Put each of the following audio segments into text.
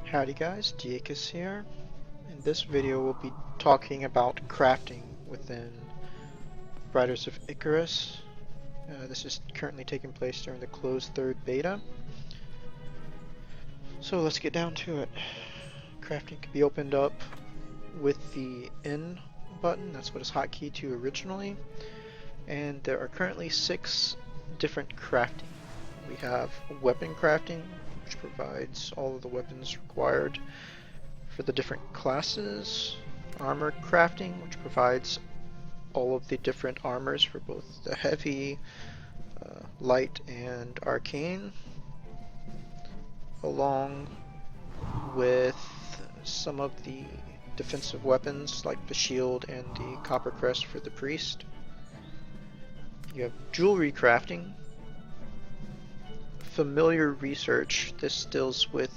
Howdy guys, Diakus here. In this video we'll be talking about crafting within Riders of Icarus. This is currently taking place during the closed third beta. So let's get down to it. Crafting can be opened up with the N button, that's what it's hotkeyed to originally. And there are currently 6 different crafting. We have weapon crafting, which provides all of the weapons required for the different classes. Armor crafting, which provides all of the different armors for both the heavy, light, and arcane, along with some of the defensive weapons like the shield and the copper crest for the priest. You have jewelry crafting. Familiar research, this deals with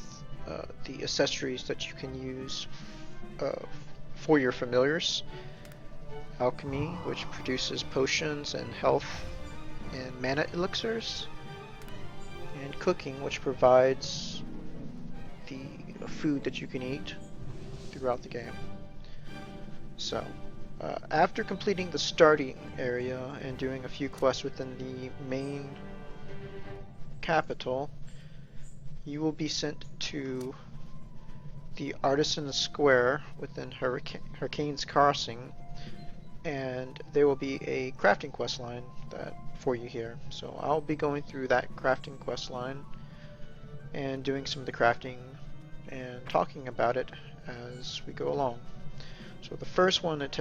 the accessories that you can use for your familiars. Alchemy, which produces potions and health and mana elixirs. And cooking, which provides the food that you can eat throughout the game. So, after completing the starting area and doing a few quests within the main capital, you will be sent to the Artisan Square within Hurricane's Crossing, and there will be a crafting quest line for you here. So I'll be going through that crafting quest line and doing some of the crafting and talking about it as we go along. So the first one that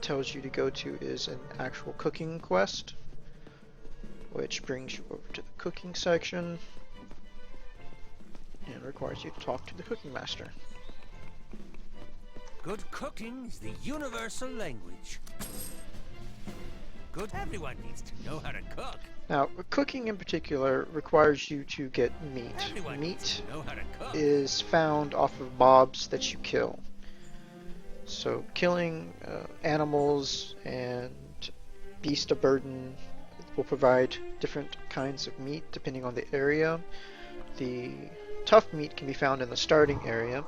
tells you to go to is an actual cooking quest, which brings you over to the cooking section and requires you to talk to the cooking master. Good cooking is the universal language. Everyone needs to know how to cook. Now, cooking in particular requires you to get meat. Meat is found off of mobs that you kill. So killing animals and beasts of burden will provide different kinds of meat depending on the area. The tough meat can be found in the starting area,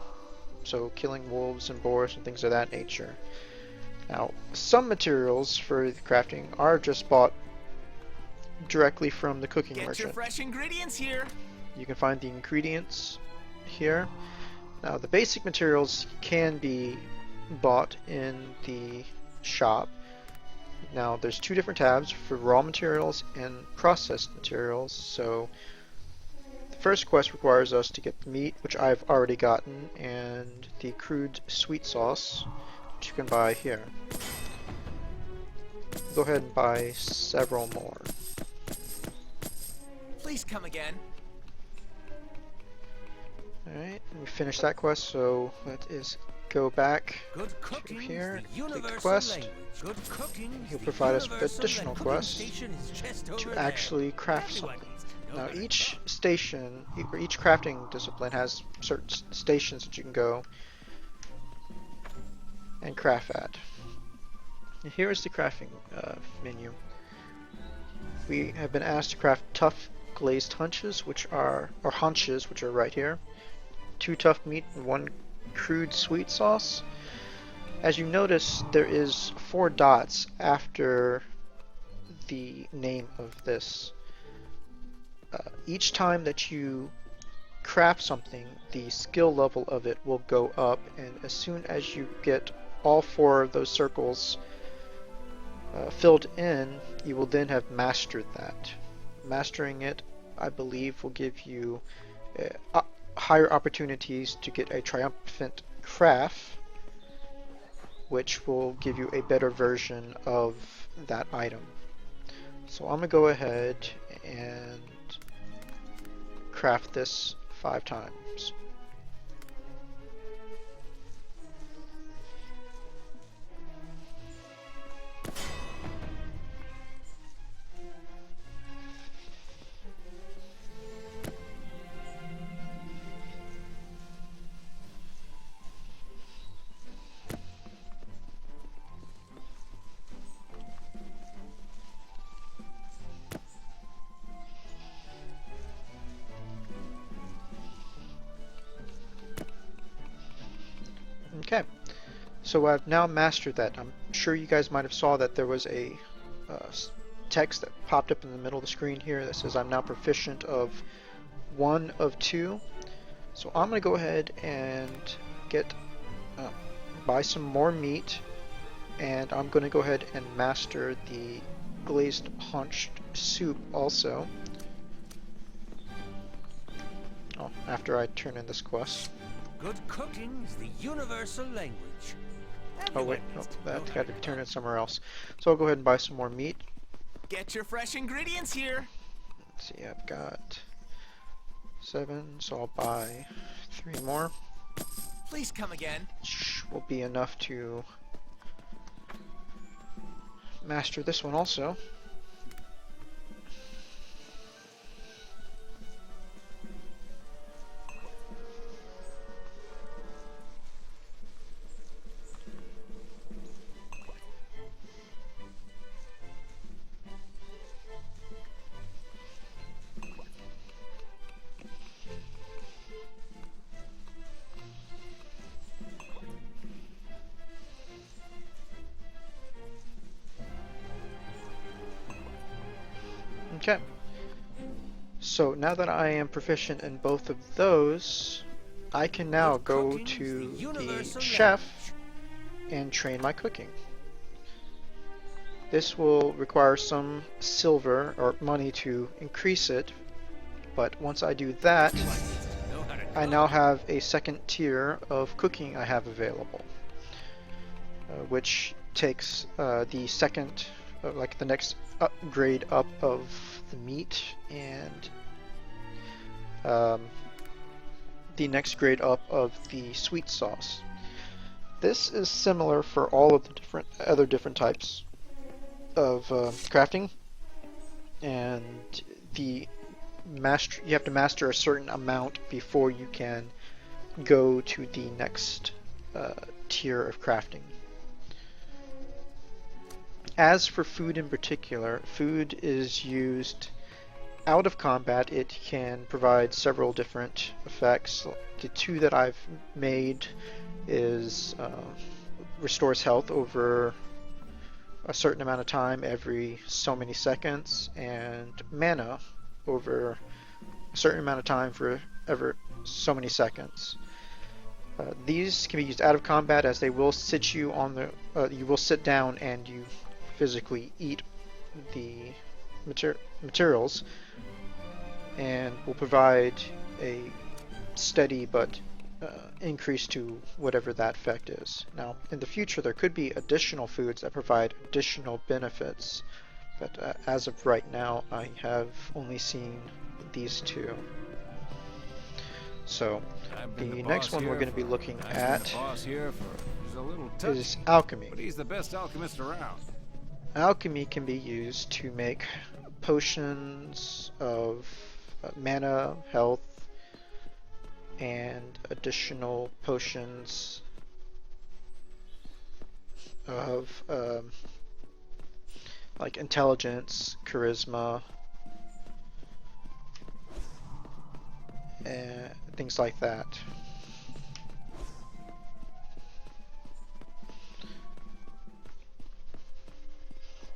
so killing wolves and boars and things of that nature. Now, some materials for the crafting are just bought directly from the cooking merchant. Get your fresh ingredients here. You can find the ingredients here. Now, the basic materials can be bought in the shop. Now, there's 2 different tabs for raw materials and processed materials. So the first quest requires us to get the meat, which I've already gotten, and the crude sweet sauce, which you can buy here. Go ahead and buy several more. Please come again. Alright, we finished that quest, so let us go back to here, complete the quest. He'll provide us with additional quests to actually craft something. Now each station, or each crafting discipline has certain stations that you can go and craft at. And here is the crafting menu. We have been asked to craft tough glazed haunches, which are right here. 2 tough meat and 1 crude sweet sauce. As you notice, there is 4 dots after the name of this. Each time that you craft something, the skill level of it will go up, and as soon as you get all 4 of those circles filled in, you will then have mastered that. Mastering it, I believe, will give you higher opportunities to get a triumphant craft, which will give you a better version of that item. So I'm going to go ahead and craft this 5 times. Okay, so I've now mastered that. I'm sure you guys might have saw that there was a text that popped up in the middle of the screen here that says I'm now proficient of 1 of 2. So I'm going to go ahead and get buy some more meat, and I'm going to go ahead and master the glazed haunched soup also. Oh, after I turn in this quest. Good cooking is the universal language. Oh wait, Everyone no, needs to know that how had to to turn cook. it somewhere else. So I'll go ahead and buy some more meat. Get your fresh ingredients here. Let's see, I've got 7, so I'll buy 3 more. Please come again. Which will be enough to master this one also. Okay. So now that I am proficient in both of those, I can now Good go cooking is to the universal chef language. and train my cooking. This will require some silver or money to increase it, but once I do that, Everyone needs to know how to I cook. now have a second tier of cooking I have available, which takes the second, like the next upgrade up of the meat and the next grade up of the sweet sauce. This is similar for all of the other different types of crafting, and the you have to master a certain amount before you can go to the next tier of crafting. As for food in particular, food is used out of combat. It can provide several different effects. The 2 that I've made is restores health over a certain amount of time every so many seconds, and mana over a certain amount of time for ever so many seconds. These can be used out of combat, as they will sit you on the you will sit down and you physically eat the materials, and will provide a steady but increase to whatever that effect is. Now, in the future, there could be additional foods that provide additional benefits, but as of right now, I have only seen these 2. So, the next one we're going to be looking at is alchemy. But he's the best alchemist around. Alchemy can be used to make potions of mana, health, and additional potions of like intelligence, charisma, and things like that.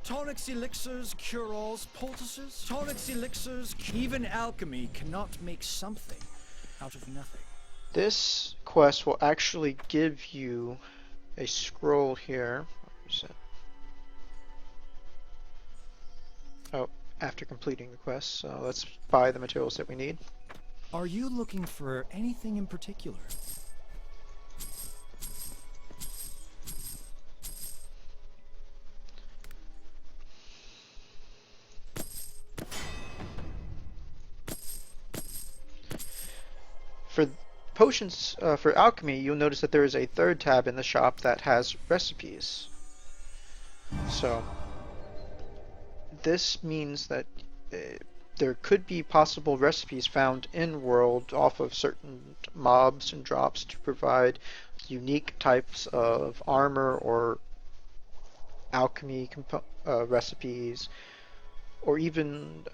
Tonics, elixirs, cure-alls, poultices, tonics, elixirs, even alchemy cannot make something out of nothing. This quest will actually give you a scroll here. Where's it? Oh, after completing the quest. So let's buy the materials that we need. Are you looking for anything in particular? For potions, for alchemy, you'll notice that there is a third tab in the shop that has recipes. So this means that there could be possible recipes found in world off of certain mobs and drops to provide unique types of armor or alchemy recipes, or even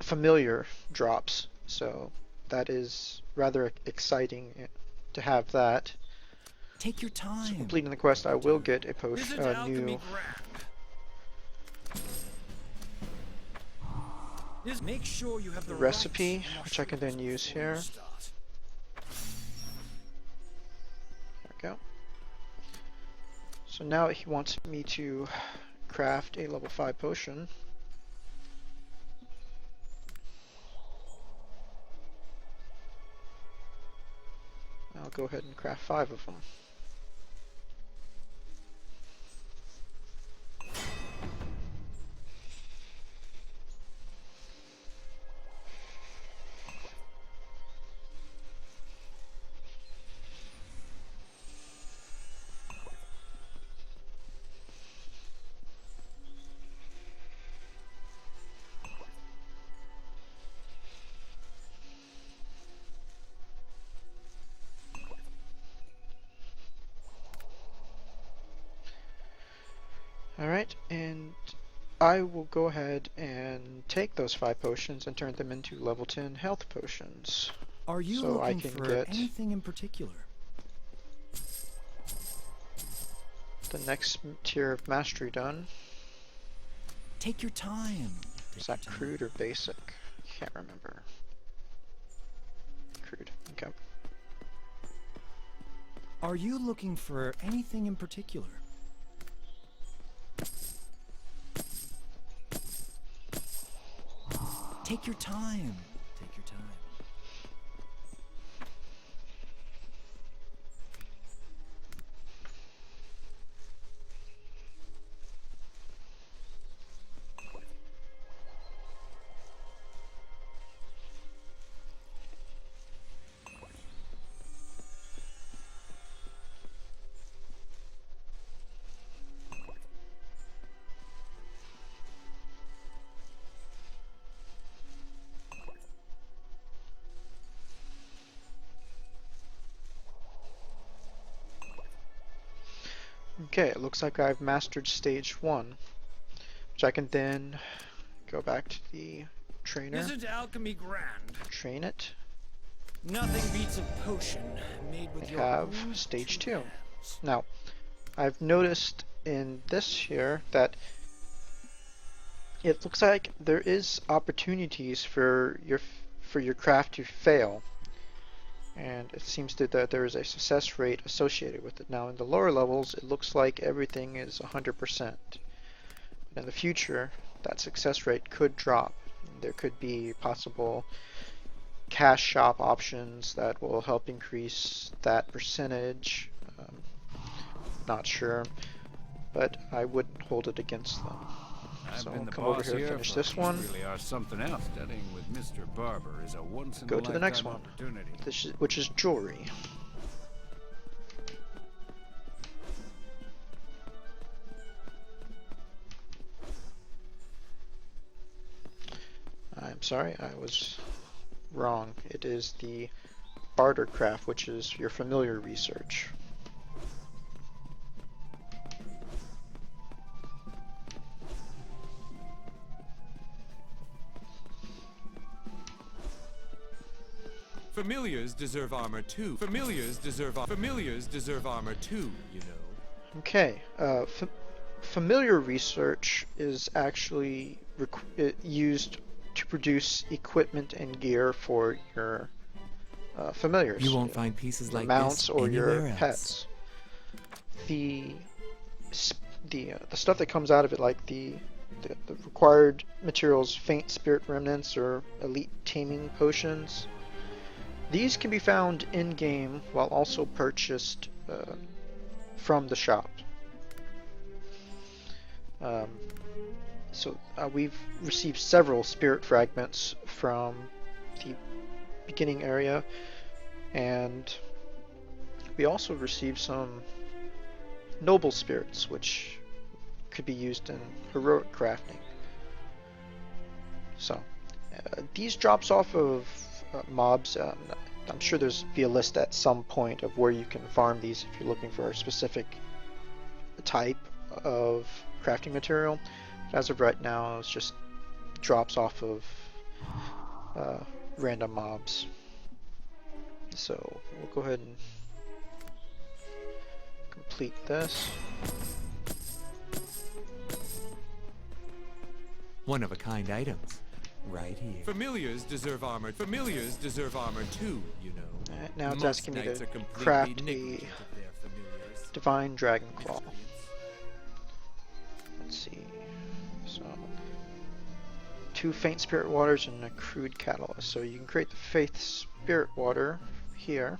familiar drops. So that is rather exciting to have that. Take your So time. completing the quest, I will get a Isn't new alchemy grand? Make sure you have the recipe, right which I can then use before you here. start. There we go. So now he wants me to craft a level 5 potion. I'll go ahead and craft 5 of them. Alright, and I will go ahead and take those 5 potions and turn them into level 10 health potions. Are you So I looking can for get anything in particular? the next tier of mastery done. Take your time. Is that crude or basic? Can't remember. Crude, okay. Are you looking for anything in particular? Take your time. Take your time. Okay, it looks like I've mastered stage 1, which I can then go back to the trainer, Isn't alchemy grand? train it, Nothing beats a potion made with and your have own stage 2. two hands. Now, I've noticed in this here that it looks like there is opportunities for your craft to fail, and it seems that there is a success rate associated with it. Now in the lower levels it looks like everything is 100%. In the future that success rate could drop. There could be possible cash shop options that will help increase that percentage. Not sure, but I wouldn't hold it against them. I've So been I'll the come over boss here and here finish for this one. really are something else. Studying with Mr. Barber is a once in Go a to the next lifetime one, opportunity. which is jewelry. I'm sorry, I was wrong. It is the barter craft, which is your familiar research. Familiars deserve armor too. Familiars deserve armor too, you know. Okay, familiar research is actually used to produce equipment and gear for your familiars. You won't find pieces your like mounts this or your anywhere else. pets. The stuff that comes out of it, like the required materials, faint spirit remnants or elite taming potions, these can be found in game while also purchased from the shop. We've received several spirit fragments from the beginning area, and we also received some noble spirits which could be used in heroic crafting. So these drops off of mobs, I'm sure there's be a list at some point of where you can farm these if you're looking for a specific type of crafting material. But as of right now, it's just drops off of random mobs. So we'll go ahead and complete this. One-of-a-kind items. Right here. Familiars deserve armor. Familiars deserve armor too, you know. Alright, now it's Most asking me knights to are completely craft a negligent of their familiars. divine dragon claw. Let's see. So 2 faint spirit waters and a crude catalyst. So you can create the faith spirit water here.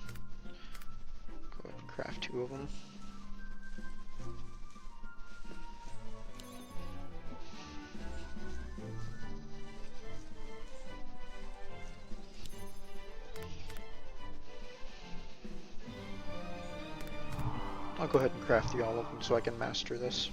Go ahead and craft 2 of them. I'll go ahead and craft the all of them so I can master this.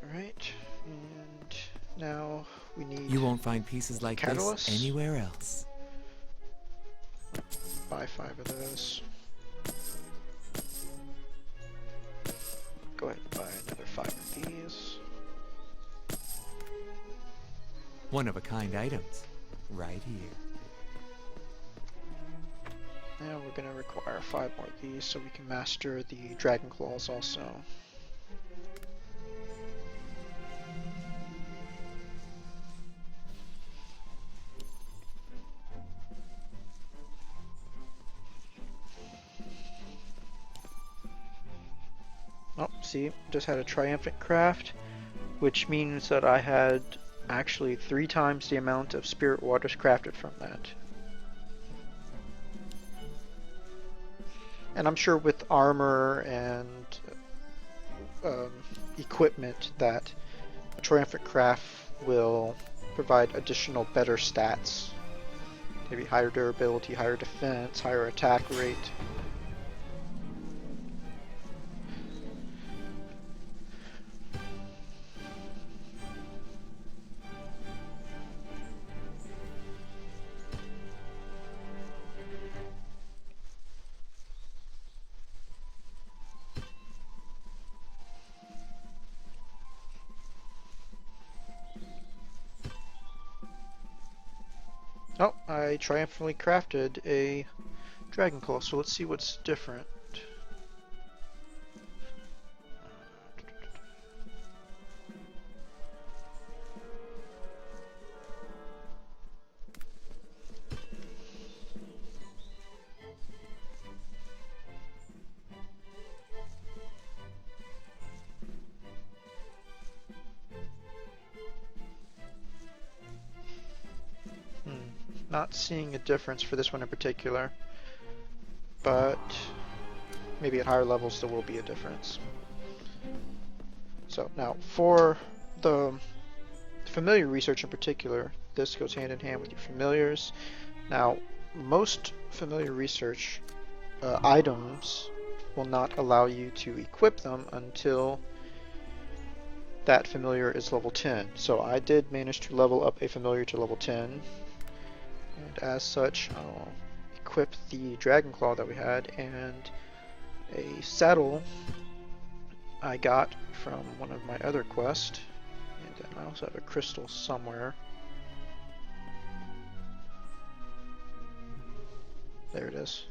Alright, and now we need You won't find pieces like catalyst. this anywhere else. Buy 5 of those. Go ahead and buy another 5 of these. One-of-a-kind items. Right here. Now we're going to require 5 more of these so we can master the dragon claws also. Oh, see, just had a triumphant craft, which means that I had actually 3 times the amount of spirit waters crafted from that. And I'm sure with armor and equipment that a triumphant craft will provide additional better stats. Maybe higher durability, higher defense, higher attack rate. Oh, I triumphantly crafted a dragon claw, so let's see what's different. Not seeing a difference for this one in particular, but maybe at higher levels there will be a difference. So now for the familiar research in particular, this goes hand in hand with your familiars. Now most familiar research items will not allow you to equip them until that familiar is level 10. So I did manage to level up a familiar to level 10. And as such, I'll equip the dragon claw that we had and a saddle I got from one of my other quests. And then I also have a crystal somewhere. There it is.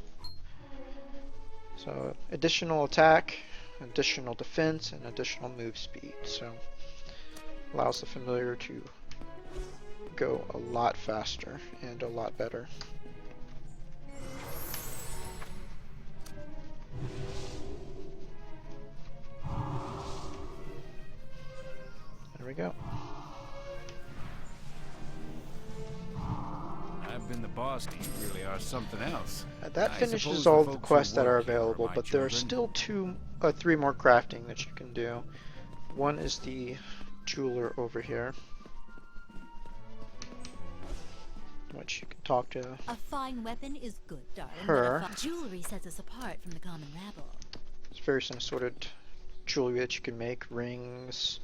So additional attack, additional defense, and additional move speed. So allows the familiar to go a lot faster and a lot better. There we go. I've been the boss. You really are something else. That I finishes suppose all the of the folks quests who that are work here available, my but there are children. still 3 more crafting that you can do. One is the jeweler over here, which you can talk to. A fine weapon is good, darling. Her. But jewelry sets us apart from the common rabble. It's various assorted jewelry that you can make, rings,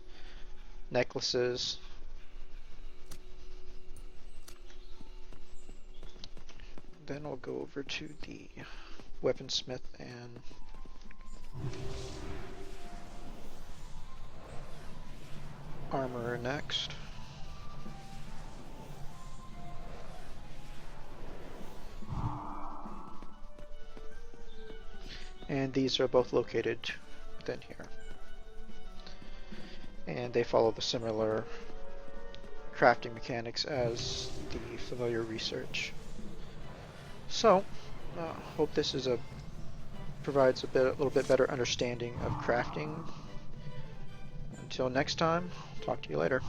necklaces. then we'll go over to the weaponsmith and armorer next. And these are both located within here. And they follow the similar crafting mechanics as the familiar research. So, hope this is provides a little bit better understanding of crafting. Until next time, talk to you later.